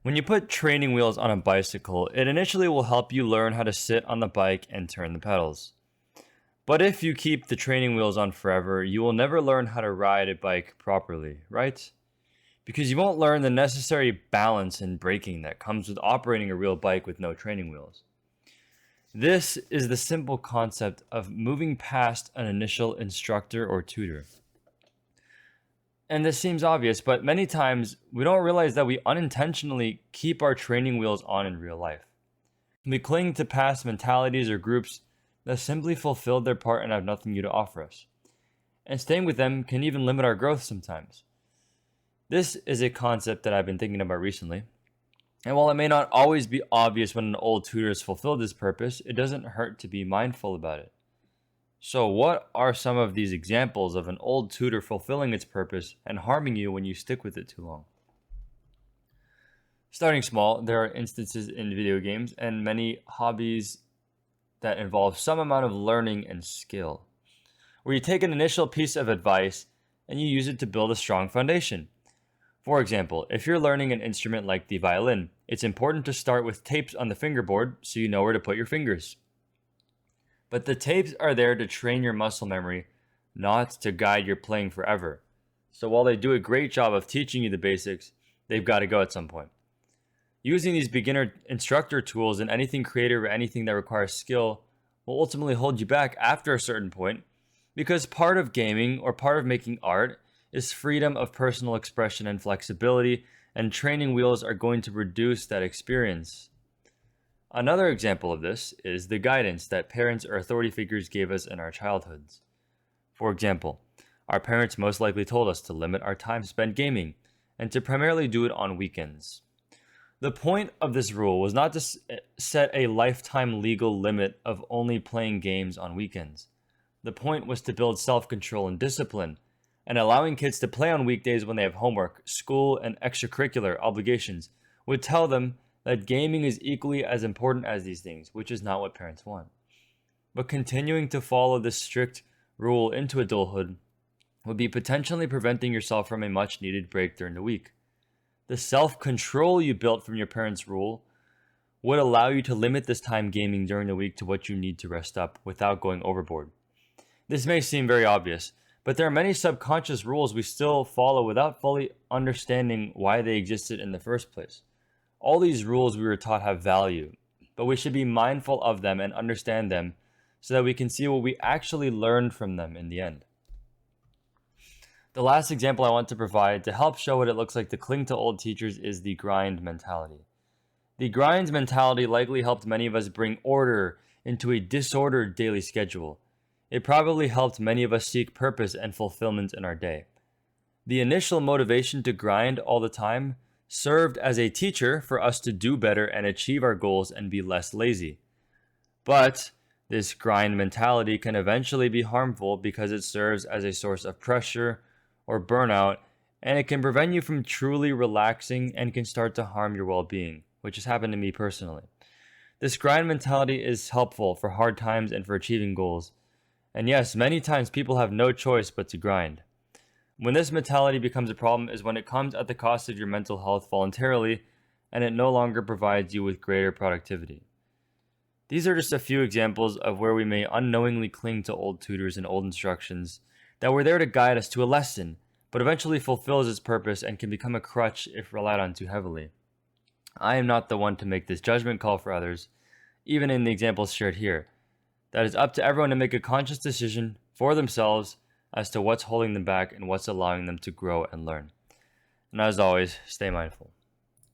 When you put training wheels on a bicycle, it initially will help you learn how to sit on the bike and turn the pedals. But if you keep the training wheels on forever, you will never learn how to ride a bike properly, right? Because you won't learn the necessary balance and braking that comes with operating a real bike with no training wheels. This is the simple concept of moving past an initial instructor or tutor. And this seems obvious, but many times we don't realize that we unintentionally keep our training wheels on in real life. We cling to past mentalities or groups that simply fulfilled their part and have nothing new to offer us. And staying with them can even limit our growth sometimes. This is a concept that I've been thinking about recently. And while it may not always be obvious when an old tutor has fulfilled this purpose, it doesn't hurt to be mindful about it. So, what are some of these examples of an old tutor fulfilling its purpose and harming you when you stick with it too long? Starting small, there are instances in video games and many hobbies that involve some amount of learning and skill, where you take an initial piece of advice and you use it to build a strong foundation. For example, if you're learning an instrument like the violin, it's important to start with tapes on the fingerboard so you know where to put your fingers. But the tapes are there to train your muscle memory, not to guide your playing forever. So while they do a great job of teaching you the basics, they've got to go at some point. Using these beginner instructor tools in anything creative or anything that requires skill will ultimately hold you back after a certain point, because part of gaming or part of making art is freedom of personal expression and flexibility, and training wheels are going to reduce that experience. Another example of this is the guidance that parents or authority figures gave us in our childhoods. For example, our parents most likely told us to limit our time spent gaming and to primarily do it on weekends. The point of this rule was not to set a lifetime legal limit of only playing games on weekends. The point was to build self-control and discipline, and allowing kids to play on weekdays when they have homework, school, and extracurricular obligations would tell them that gaming is equally as important as these things, which is not what parents want. But continuing to follow this strict rule into adulthood would be potentially preventing yourself from a much needed break during the week. The self-control you built from your parents' rule would allow you to limit this time gaming during the week to what you need to rest up without going overboard. This may seem very obvious, but there are many subconscious rules we still follow without fully understanding why they existed in the first place. All these rules we were taught have value, but we should be mindful of them and understand them so that we can see what we actually learned from them in the end. The last example I want to provide to help show what it looks like to cling to old teachers is the grind mentality. The grind mentality likely helped many of us bring order into a disordered daily schedule. It probably helped many of us seek purpose and fulfillment in our day. The initial motivation to grind all the time served as a teacher for us to do better and achieve our goals and be less lazy. But this grind mentality can eventually be harmful because it serves as a source of pressure or burnout, and it can prevent you from truly relaxing and can start to harm your well-being, which has happened to me personally. This grind mentality is helpful for hard times and for achieving goals. And yes, many times people have no choice but to grind. When this mentality becomes a problem is when it comes at the cost of your mental health voluntarily and it no longer provides you with greater productivity. These are just a few examples of where we may unknowingly cling to old tutors and old instructions that were there to guide us to a lesson, but eventually fulfills its purpose and can become a crutch if relied on too heavily. I am not the one to make this judgment call for others, even in the examples shared here. That is up to everyone to make a conscious decision for themselves as to what's holding them back and what's allowing them to grow and learn. And as always, stay mindful.